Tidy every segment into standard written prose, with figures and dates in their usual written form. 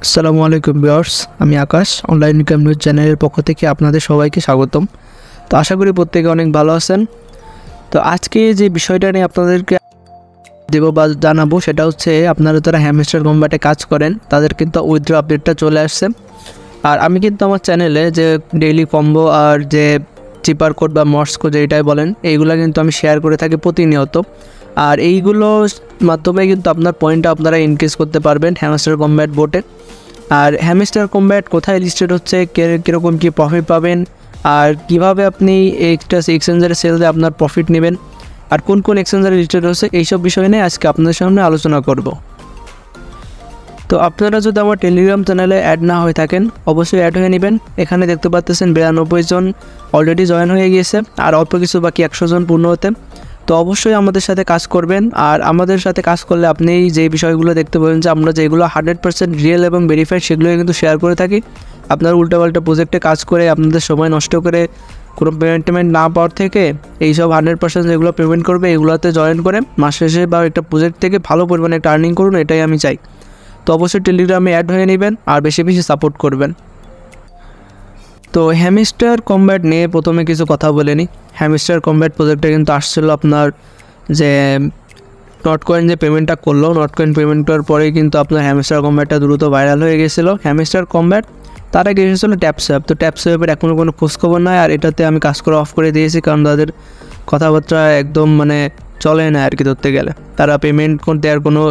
আসসালামু আলাইকুম ভিউয়ার্স, আমি আকাশ অনলাইন ইনকাম নিউজ চ্যানেলের পক্ষ থেকে আপনাদের সবাইকে স্বাগতম। তো আশা করি প্রত্যেকে অনেক ভালো আছেন। তো আজকে যে বিষয়টা নিয়ে আপনাদেরকে দেবো বা জানাবো সেটা হচ্ছে, আপনারা যারা হ্যামস্টার কম্ব্যাটে কাজ করেন তাদের কিন্তু উইথড্র আপডেটটা চলে আসছে। আর আমি কিন্তু আমার চ্যানেলে যে ডেইলি কম্বো আর যে চিপার কোড বা মর্স কোড যেটাই বলেন, এইগুলো কিন্তু আমি শেয়ার করে থাকি প্রতিনিয়ত। আর এইগুলোর মাধ্যমে কিন্তু আপনার পয়েন্টটা আপনারা ইনক্রিজ করতে পারবেন হ্যামস্টার কম্ব্যাট বোটে। আর হ্যামস্টার কম্ব্যাট কোথায় লিস্টেড হচ্ছে, কীরকম কী প্রফিট পাবেন, আর কিভাবে আপনি একটা এক্সচেঞ্জারে সেল দিয়ে আপনার প্রফিট নেবেন, আর কোন কোন এক্সচেঞ্জারে লিস্টেড হচ্ছে, এইসব বিষয় নিয়ে আজকে আপনাদের সামনে আলোচনা করব। তো আপনারা যদি আমার টেলিগ্রাম চ্যানেলে অ্যাড না হয়ে থাকেন অবশ্যই অ্যাড হয়ে নেবেন। এখানে দেখতে পাচ্ছেন 92 জন অলরেডি জয়েন হয়ে গিয়েছে, আর অল্প কিছু বাকি 100 জন পূর্ণ হতে। তো অবশ্যই আমাদের সাথে কাজ করবেন। আর আমাদের সাথে কাজ করলে আপনি যে বিষয়গুলো দেখতে পাবেন যে আমরা যেগুলো 100% রিয়েল এবং ভেরিফাইড সেগুলো কিন্তু শেয়ার করে থাকি। আপনার উল্টাপাল্টা প্রজেক্টে কাজ করে আপনাদের সময় নষ্ট করে কোনো পেমেন্ট না পাওয়ার থেকে এইসব 100% যেগুলো পেমেন্ট করবে এগুলোতে জয়েন করে মাস শেষে বা একটা প্রজেক্ট থেকে ভালো পরিমাণে একটা আর্নিং করুন, এটাই আমি চাই। তো অবশ্যই টেলিগ্রামে অ্যাড হয়ে নেবেন আর বেশি বেশি সাপোর্ট করবেন। তো হ্যামস্টার কম্ব্যাট নিয়ে প্রথমে কিছু কথা বলে নিই। হ্যামস্টার কম্ব্যাট প্রজেক্টে কিন্তু আসছিল আপনার যে নটকয়েন যে পেমেন্টটা করলো, নটকয়েন পেমেন্ট করার পরেই কিন্তু আপনার হ্যামস্টার কম্ব্যাটটা দ্রুত ভাইরাল হয়ে গেছিলো। হ্যামস্টার কম্ব্যাট তার আগে এসেছিলো ট্যাপসোয়াপ। তো ট্যাপসোয়াপের এখনও কোনো খোঁজখবর নাই, আর এটাতে আমি কাজ করা অফ করে দিয়েছি, কারণ তাদের কথাবার্তা একদম চলে না আর কি। ধরতে গেলে তারা পেমেন্ট করতে আর কোনো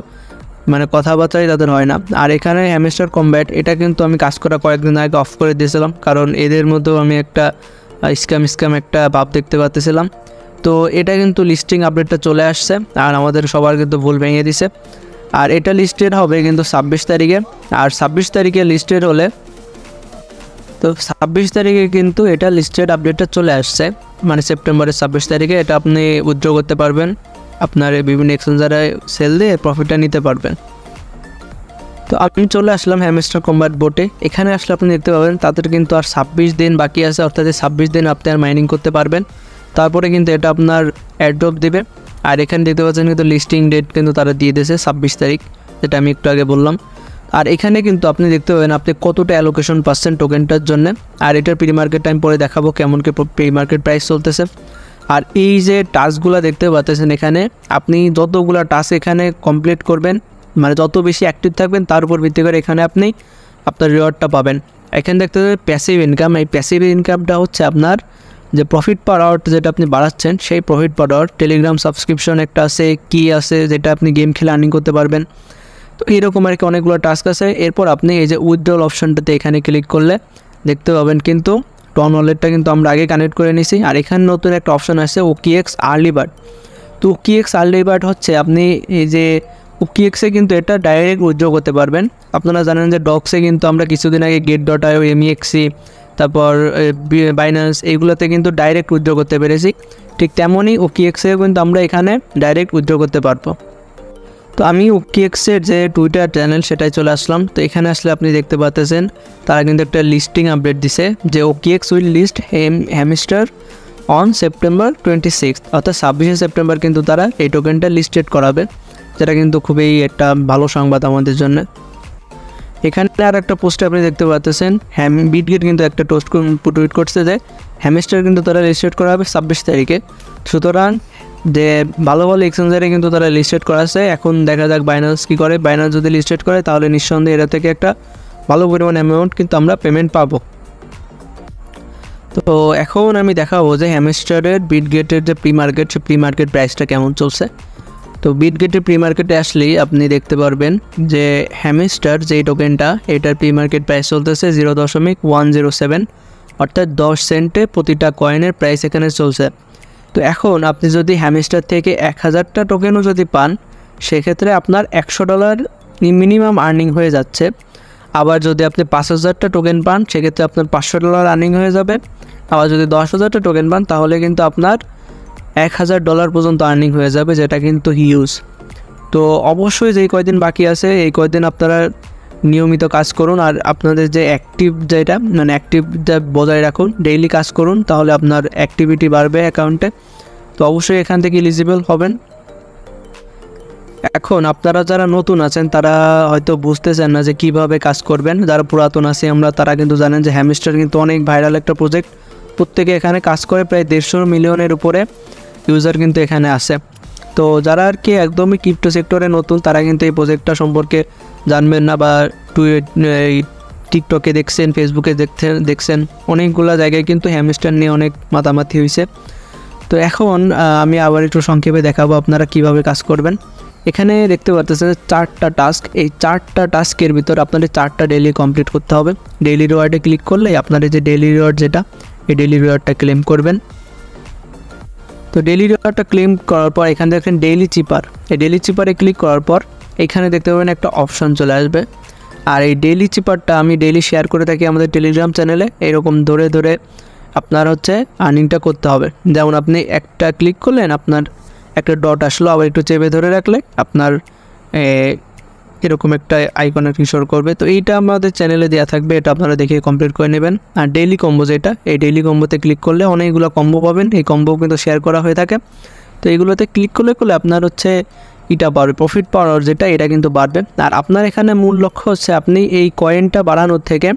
কথাবার্তাই তাদের হয় না। আর এখানে হ্যামস্টার কম্ব্যাট এটা কিন্তু আমি কাজ করা কয়েকদিন আগে অফ করে দিয়েছিলাম, কারণ এদের মধ্যেও আমি একটা স্ক্যাম একটা ভাব দেখতে পাচ্ছিলাম। তো এটা কিন্তু লিস্টিং আপডেটটা চলে আসছে, আর আমাদের সবার কিন্তু ভুল ভেঙে দিছে। আর এটা লিস্টেড হবে কিন্তু 26 তারিখে। আর 26 তারিখে লিস্টেড হলে, তো 26 তারিখে কিন্তু এটা লিস্টেড আপডেটটা চলে আসছে, সেপ্টেম্বরের 26 তারিখে এটা আপনি উইথড্র করতে পারবেন, আপনার বিভিন্ন এক্সচেঞ্জারে সেল দিয়ে প্রফিটটা নিতে পারবেন। তো আপনি চলে আসলাম হ্যামস্টার কম্ব্যাট বোটে। এখানে আসলে আপনি দেখতে পাবেন তাদের কিন্তু আর 26 দিন বাকি আছে, অর্থাৎ 26 দিন আপনি আর মাইনিং করতে পারবেন। তারপরে কিন্তু এটা আপনার অ্যাড্রপ দেবে। আর এখানে দেখতে পাচ্ছেন কিন্তু লিস্টিং ডেট কিন্তু তারা দিয়ে দিয়েছে 26 তারিখ, যেটা আমি একটু আগে বললাম। আর এখানে কিন্তু আপনি দেখতে পাবেন আপনি কতটা অ্যালোকেশন পাচ্ছেন টোকেনটার জন্য। আর এটার প্রি মার্কেট টাইম পরে দেখাবো কেমন কি প্রি মার্কেট প্রাইস চলতেছে। আর এই যে টাস্কগুলো দেখতে পাচ্ছেন এখানে, আপনি যতগুলো টাস্ক এখানে কমপ্লিট করবেন, যত বেশি অ্যাক্টিভ থাকবেন তার উপর ভিত্তি করে এখানে আপনি আপনার রিওয়ার্ডটা পাবেন। এখানে দেখতে পাবেন প্যাসিভ ইনকাম। এই প্যাসিভ ইনকামটা হচ্ছে আপনার যে প্রফিট পার আওয়ার যেটা আপনি বাড়াচ্ছেন, সেই profit per hour. Telegram subscription একটা আছে, কি আছে, যেটা আপনি গেম খেলে আর্নিং করতে পারবেন। তো এরকম আর কি অনেকগুলো টাস্ক আছে। এরপর আপনি এই যে উইথড্রল অপশনটাতে এখানে ক্লিক করলে দেখতে পাবেন কিন্তু টন ওয়ালেটটা কিন্তু আমরা আগে কানেক্ট করে নিছি। আর এখানে নতুন একটা অপশন আছে OKX আর্লি বার্ড। তো OKX আর্লি বার্ড হচ্ছে আপনি এই যে OKX-এ কিন্তু এটা ডাইরেক্ট উইথড্র করতে পারবেন। আপনারা জানেন যে ডক্সে কিন্তু আমরা কিছুদিন আগে get.io, MEXC, তারপর বাইন্যান্স, এইগুলোতে কিন্তু ডাইরেক্ট উইথড্র করতে পেরেছি। ঠিক তেমনই OKX-এও কিন্তু আমরা এখানে ডাইরেক্ট উইথড্র করতে পারবো। তো আমি OKX-এর যে টুইটার চ্যানেল সেটাই চলে আসলাম। তো এখানে আসলে আপনি দেখতে পাচ্ছেন তারা কিন্তু একটা লিস্টিং আপডেট দিছে যে OKX will list Hamster on September 26, অর্থাৎ 26শে সেপ্টেম্বর কিন্তু তারা এই টোকেনটা লিস্টেড করাবে, যেটা কিন্তু খুবই একটা ভালো সংবাদ আমাদের জন্য। এখানে আর একটা পোস্টে আপনি দেখতে পাচ্ছেন বিটগেট কিন্তু একটা টুইট করছে যে হ্যামস্টার কিন্তু তারা লিস্টেড করা হবে 26 তারিখে। সুতরাং যে ভালো ভালো এক্সচেঞ্জারে কিন্তু তারা লিস্টেড করা আছে। এখন দেখা যাক বাইন্যান্স কী করে। বাইন্যান্স যদি লিস্টেড করে তাহলে নিঃসন্দেহে এটা থেকে একটা ভালো পরিমাণ অ্যামাউন্ট কিন্তু আমরা পেমেন্ট পাবো। তো এখন আমি দেখাবো যে হ্যামস্টারের বিটগেটের যে প্রি মার্কেট, সে প্রি মার্কেট প্রাইসটা কেমন চলছে। তো বিটগেটের প্রি মার্কেটে আসলেই আপনি দেখতে পারবেন যে হ্যামস্টার যেই টোকেনটা, এটার প্রি মার্কেট প্রাইস চলতেছে 0.107, অর্থাৎ 10 সেন্টে প্রতিটা কয়েনের প্রাইস এখানে চলছে। তো এখন আপনি যদি হ্যামস্টার থেকে 1000টা টোকেনও যদি পান, সেক্ষেত্রে আপনার $100 মিনিমাম আর্নিং হয়ে যাচ্ছে। আবার যদি আপনি 5000টা টোকেন পান, সেক্ষেত্রে আপনার $500 আর্নিং হয়ে যাবে। আবার যদি 10,000টা টোকেন পান তাহলে কিন্তু আপনার $1000 পর্যন্ত আর্নিং হয়ে যাবে, যেটা কিন্তু হিউজ। তো অবশ্যই যেই কয়দিন বাকি আছে এই কয়দিন আপনারা নিয়মিত কাজ করুন, আর আপনাদের যে অ্যাক্টিভ যেটা অ্যাক্টিভটা বজায় রাখুন, ডেইলি কাজ করুন, তাহলে আপনার অ্যাক্টিভিটি বাড়বে অ্যাকাউন্টে। তো অবশ্যই এখান থেকে এলিজিবল হবেন। এখন আপনারা যারা নতুন আছেন তারা হয়তো বুঝতেছেন না যে কিভাবে কাজ করবেন। যারা পুরাতন আছে আমরা তারা কিন্তু জানেন যে হ্যামস্টার কিন্তু অনেক ভাইরাল একটা প্রজেক্ট, প্রত্যেকে এখানে কাজ করে, প্রায় 150 মিলিয়নের উপরে ইউজার কিন্তু এখানে আছে। তো যারা আর কি একদমই ক্রিপ্টো সেক্টরে নতুন তারা কিন্তু এই প্রজেক্টটা সম্পর্কে জানবেন না, বা টিকটকে দেখছেন, ফেসবুকে দেখছেন অনেকগুলো জায়গায় কিন্তু হ্যামস্টার নিয়ে অনেক মাতামাতি হয়েছে। তো এখন আমি আবার একটু সংক্ষেপে দেখাবো আপনারা কিভাবে কাজ করবেন। এখানে দেখতে পাচ্ছেন 4টা টাস্ক, এই 4টা টাস্কের ভিতর আপনাদের 4টা ডেইলি কমপ্লিট করতে হবে। ডেইলি রিওয়ার্ডে ক্লিক করলে আপনাদের যে ডেইলি রিওয়ার্ড যেটা, এই ডেইলি রিওয়ার্ডটা ক্লেম করবেন। তো ডেইলি রিওয়ার্ডটা ক্লেম করার পর এখানে দেখেন ডেইলি চিপার, এই ডেইলি চিপারে ক্লিক করার পর এখানে দেখতে পাবেন একটা অপশন চলে আসবে। আর এই ডেইলি চিপারটা আমি ডেইলি শেয়ার করে থাকি আমাদের টেলিগ্রাম চ্যানেলে। এরকম ধরে ধরে আপনার হচ্ছে আর্নিংটা করতে হবে। যেমন আপনি একটা ক্লিক করলেন, আপনার একটা ডট আসলো, আবার একটু চেপে ধরে রাখলে আপনার এরকম একটা আইকনের কিশোর করবে। তো এইটা আমাদের চ্যানেলে দেওয়া থাকবে, এটা আপনারা দেখে কমপ্লিট করে নেবেন। আর ডেইলি কম্বো যেটা, এই ডেইলি কম্বোতে ক্লিক করলে অনেকগুলো কম্বো পাবেন, এই কম্বো কিন্তু শেয়ার করা হয়ে থাকে। তো এইগুলোতে ক্লিক করলে আপনার হচ্ছে এটা বাড়বে, প্রফিট পাওয়ার যেটা, এটা কিন্তু বাড়বে। আর আপনার এখানে মূল লক্ষ্য হচ্ছে আপনি এই কয়েনটা বাড়ানোর থেকে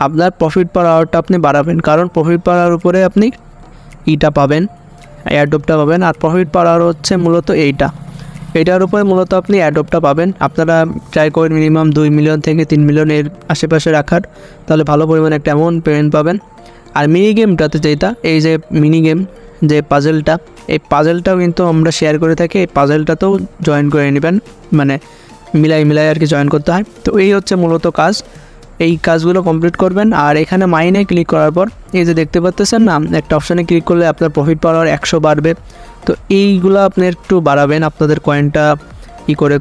আপনার প্রফিট পাওয়ারটা আপনি বাড়াবেন, কারণ প্রফিট পাওয়ার উপরে আপনি ইটা পাবেন, অ্যাডোপটা পাবেন। আর প্রফিট পাওয়ার হচ্ছে মূলত এইটার উপরে মূলত আপনি অ্যাডোপটা পাবেন। আপনারা ট্রাই করেন মিনিমাম 2 মিলিয়ন থেকে 3 মিলিয়ন এর আশেপাশে রাখার, তাহলে ভালো পরিমাণে একটা অ্যামাউন্ট পেমেন্ট পাবেন। আর মিনি গেমটাতে যেটা, এই যে মিনি গেম যে পাজেলটা, এই পাজেলটাও কিন্তু আমরা শেয়ার করে থাকি, এই পাজেলটাতেও জয়েন করে নেবেন, মানে মিলাই আর কি জয়েন করতে হয়। তো এই হচ্ছে মূলত কাজ, এই কাজগুলো কমপ্লিট করবেন। আর এখানে মাইনে ক্লিক করার পর এই যে দেখতে পাচ্ছেন না, একটা অপশানে ক্লিক করলে আপনার প্রফিট পাওয়ার 100 বাড়বে। তো এইগুলো আপনি একটু বাড়াবেন আপনাদের কয়েনটা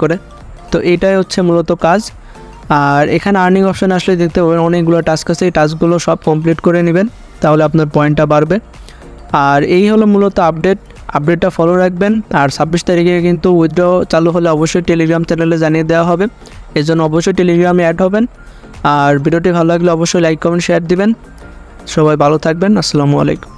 করে। তো এইটাই হচ্ছে মূলত কাজ। আর এখানে আর্নিং অপশান আসলে দেখতে পাবেন অনেকগুলো টাস্ক আছে, এই টাস্কগুলো সব কমপ্লিট করে নেবেন, তাহলে আপনার পয়েন্টটা বাড়বে। আর এই হলো মূলত আপডেটটা ফলো রাখবেন। আর 26 তারিখে কিন্তু উইথড্র চালু হলে অবশ্যই টেলিগ্রাম চ্যানেলে জানিয়ে দেওয়া হবে, এর জন্য অবশ্যই টেলিগ্রামে অ্যাড হবেন। আর ভিডিওটি ভালো লাগলে অবশ্যই লাইক কমেন্ট শেয়ার দিবেন। সবাই ভালো থাকবেন, আসসালামু আলাইকুম।